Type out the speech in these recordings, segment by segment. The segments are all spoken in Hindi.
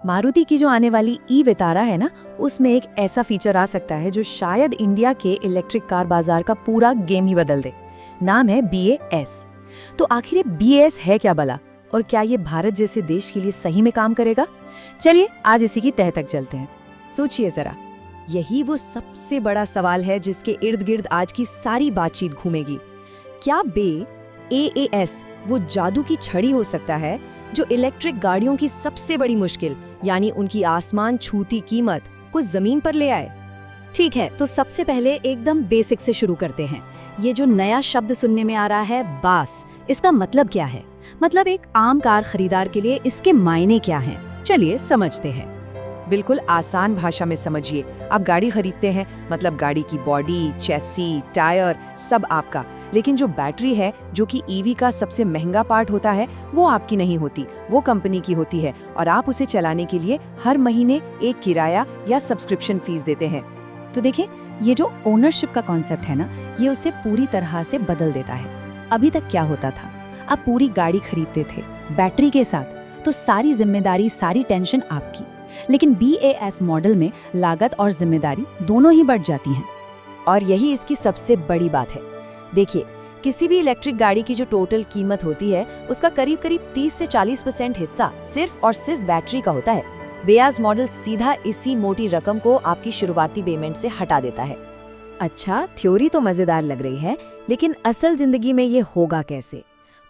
मारुति की जो आने वाली ई वितारा है ना, उसमें एक ऐसा फीचर आ सकता है जो शायद इंडिया के इलेक्ट्रिक कार बाजार का पूरा गेम ही बदल दे। नाम है BAS। तो आखिर ये BAS है क्या भला, और क्या ये भारत जैसे देश के लिए सही में काम करेगा? चलिए आज इसी की तह तक चलते हैं। सोचिए जरा, यही वो सबसे बड़ा सवाल है जिसके इर्द गिर्द आज की सारी बातचीत घूमेगी। क्या BAS वो जादू की छड़ी हो सकता है जो इलेक्ट्रिक गाड़ियों की सबसे बड़ी मुश्किल यानी उनकी आसमान छूती कीमत को जमीन पर ले आए? ठीक है, तो सबसे पहले एकदम बेसिक से शुरू करते हैं। ये जो नया शब्द सुनने में आ रहा है बास, इसका मतलब क्या है? मतलब एक आम कार खरीदार के लिए इसके मायने क्या हैं? चलिए समझते हैं। बिल्कुल आसान भाषा में समझिए। आप गाड़ी खरीदते हैं, मतलब गाड़ी की बॉडी, चेसी, टायर सब आपका, लेकिन जो बैटरी है, जो कि ईवी का सबसे महंगा पार्ट होता है, वो आपकी नहीं होती, वो कंपनी की होती है। और आप उसे चलाने के लिए हर महीने एक किराया या सब्सक्रिप्शन फीस देते हैं। तो देखिए, ये जो ओनरशिप का कॉन्सेप्ट है ना, ये उसे पूरी तरह से बदल देता है। अभी तक क्या होता था, आप पूरी गाड़ी खरीदते थे बैटरी के साथ, तो सारी जिम्मेदारी, सारी टेंशन आपकी। लेकिन BAS मॉडल में लागत और जिम्मेदारी दोनों ही बढ़ जाती हैं। और यही इसकी सबसे बड़ी बात है। देखिए, किसी भी इलेक्ट्रिक गाड़ी की जो टोटल कीमत होती है, उसका करीब 30 से 40% हिस्सा सिर्फ और सिर्फ बैटरी का होता है। BAS मॉडल सीधा इसी मोटी रकम को आपकी शुरुआती पेमेंट से हटा देता है। अच्छा, थ्योरी तो मजेदार लग रही है, लेकिन असल जिंदगी में ये होगा कैसे?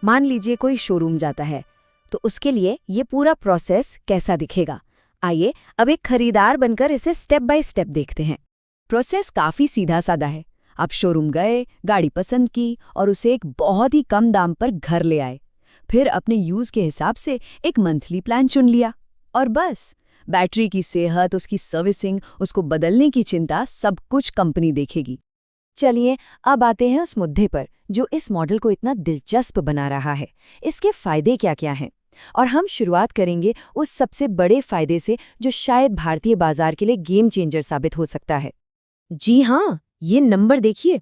मान लीजिए कोई शोरूम जाता है, तो उसके लिए ये पूरा प्रोसेस कैसा दिखेगा? आइए अब एक खरीदार बनकर इसे स्टेप बाय स्टेप देखते हैं। प्रोसेस काफी सीधा साधा है। आप शोरूम गए, गाड़ी पसंद की और उसे एक बहुत ही कम दाम पर घर ले आए। फिर अपने यूज के हिसाब से एक मंथली प्लान चुन लिया, और बस बैटरी की सेहत, उसकी सर्विसिंग, उसको बदलने की चिंता, सब कुछ कंपनी देखेगी। चलिए अब आते हैं उस मुद्दे पर जो इस मॉडल को इतना दिलचस्प बना रहा है। इसके फायदे क्या क्या हैं? और हम शुरुआत करेंगे उस सबसे बड़े फायदे से जो शायद भारतीय बाजार के लिए गेम चेंजर साबित हो सकता है। जी हाँ, ये नंबर देखिए,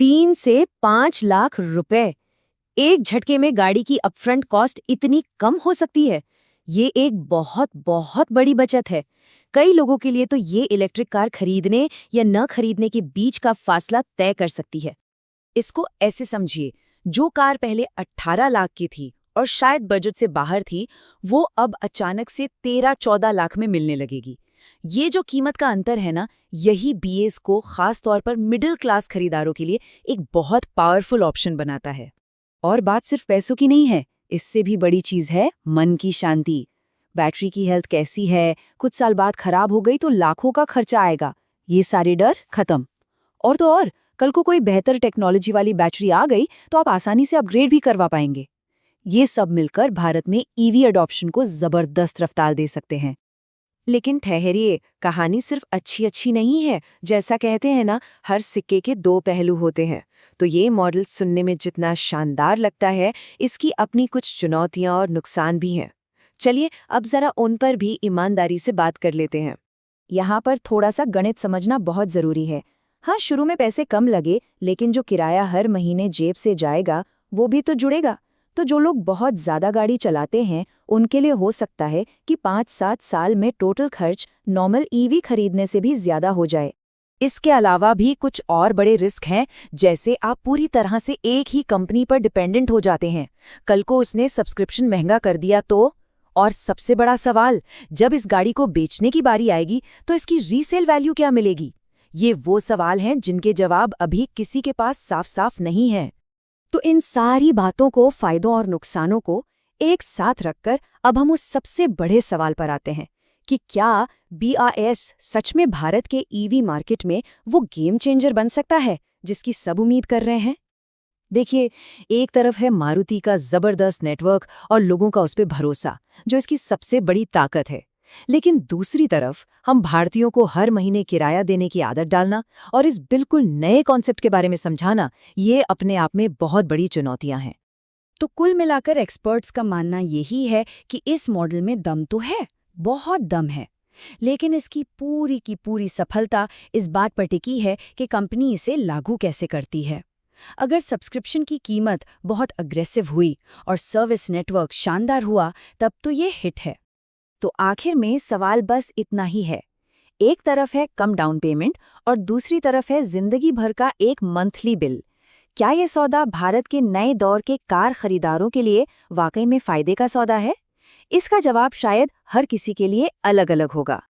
3 से 5 लाख रुपए। एक झटके में गाड़ी की अपफ्रंट कॉस्ट इतनी कम हो सकती है। ये एक बहुत बहुत बड़ी बचत है। कई लोगों के लिए तो ये इलेक्ट्रिक कार खरीदने या न खरीदने के बीच का फासला तय कर सकती है। इसको ऐसे समझिए, जो कार पहले 18 लाख की थी और शायद बजट से बाहर थी, वो अब अचानक से 13-14 लाख में मिलने लगेगी। ये जो कीमत का अंतर है ना, यही BAS को खास तौर पर मिडिल क्लास खरीदारों के लिए एक बहुत पावरफुल ऑप्शन बनाता है। और बात सिर्फ पैसों की नहीं है, इससे भी बड़ी चीज है मन की शांति। बैटरी की हेल्थ कैसी है, कुछ साल बाद खराब हो गई तो लाखों का खर्चा आएगा, ये सारे डर खत्म। और तो और, कल को कोई बेहतर टेक्नोलॉजी वाली बैटरी आ गई तो आप आसानी से अपग्रेड भी करवा पाएंगे। ये सब मिलकर भारत में EV अडॉप्शन को जबरदस्त रफ्तार दे सकते हैं। लेकिन ठहरिए, कहानी सिर्फ अच्छी नहीं है। जैसा कहते हैं ना, हर सिक्के के दो पहलू होते हैं। तो ये मॉडल सुनने में जितना शानदार लगता है, इसकी अपनी कुछ चुनौतियां और नुकसान भी हैं। चलिए अब जरा उन पर भी ईमानदारी से बात कर लेते हैं। यहाँ पर थोड़ा सा गणित समझना बहुत जरूरी है। हाँ, शुरू में पैसे कम लगे, लेकिन जो किराया हर महीने जेब से जाएगा, वो भी तो जुड़ेगा। तो जो लोग बहुत ज़्यादा गाड़ी चलाते हैं, उनके लिए हो सकता है कि 5-7 साल में टोटल खर्च नॉर्मल EV खरीदने से भी ज़्यादा हो जाए। इसके अलावा भी कुछ और बड़े रिस्क हैं, जैसे आप पूरी तरह से एक ही कंपनी पर डिपेंडेंट हो जाते हैं। कल को उसने सब्सक्रिप्शन महंगा कर दिया तो? और सबसे बड़ा सवाल, जब इस गाड़ी को बेचने की बारी आएगी तो इसकी रीसेल वैल्यू क्या मिलेगी? ये वो सवाल हैं जिनके जवाब अभी किसी के पास साफ साफ नहीं हैं। तो इन सारी बातों को, फायदों और नुकसानों को एक साथ रखकर अब हम उस सबसे बड़े सवाल पर आते हैं कि क्या BAS सच में भारत के EV मार्केट में वो गेम चेंजर बन सकता है जिसकी सब उम्मीद कर रहे हैं? देखिए, एक तरफ है मारुति का जबरदस्त नेटवर्क और लोगों का उस पर भरोसा, जो इसकी सबसे बड़ी ताकत है। लेकिन दूसरी तरफ हम भारतीयों को हर महीने किराया देने की आदत डालना और इस बिल्कुल नए कॉन्सेप्ट के बारे में समझाना, ये अपने आप में बहुत बड़ी चुनौतियां हैं। तो कुल मिलाकर एक्सपर्ट्स का मानना यही है कि इस मॉडल में दम तो है, बहुत दम है, लेकिन इसकी पूरी की पूरी सफलता इस बात पर टिकी है कि कंपनी इसे लागू कैसे करती है। अगर सब्सक्रिप्शन की कीमत बहुत अग्रेसिव हुई और सर्विस नेटवर्क शानदार हुआ, तब तो ये हिट है। तो आखिर में सवाल बस इतना ही है। एक तरफ है कम डाउन पेमेंट और दूसरी तरफ है जिंदगी भर का एक मंथली बिल। क्या ये सौदा भारत के नए दौर के कार खरीदारों के लिए वाकई में फायदे का सौदा है? इसका जवाब शायद हर किसी के लिए अलग-अलग होगा।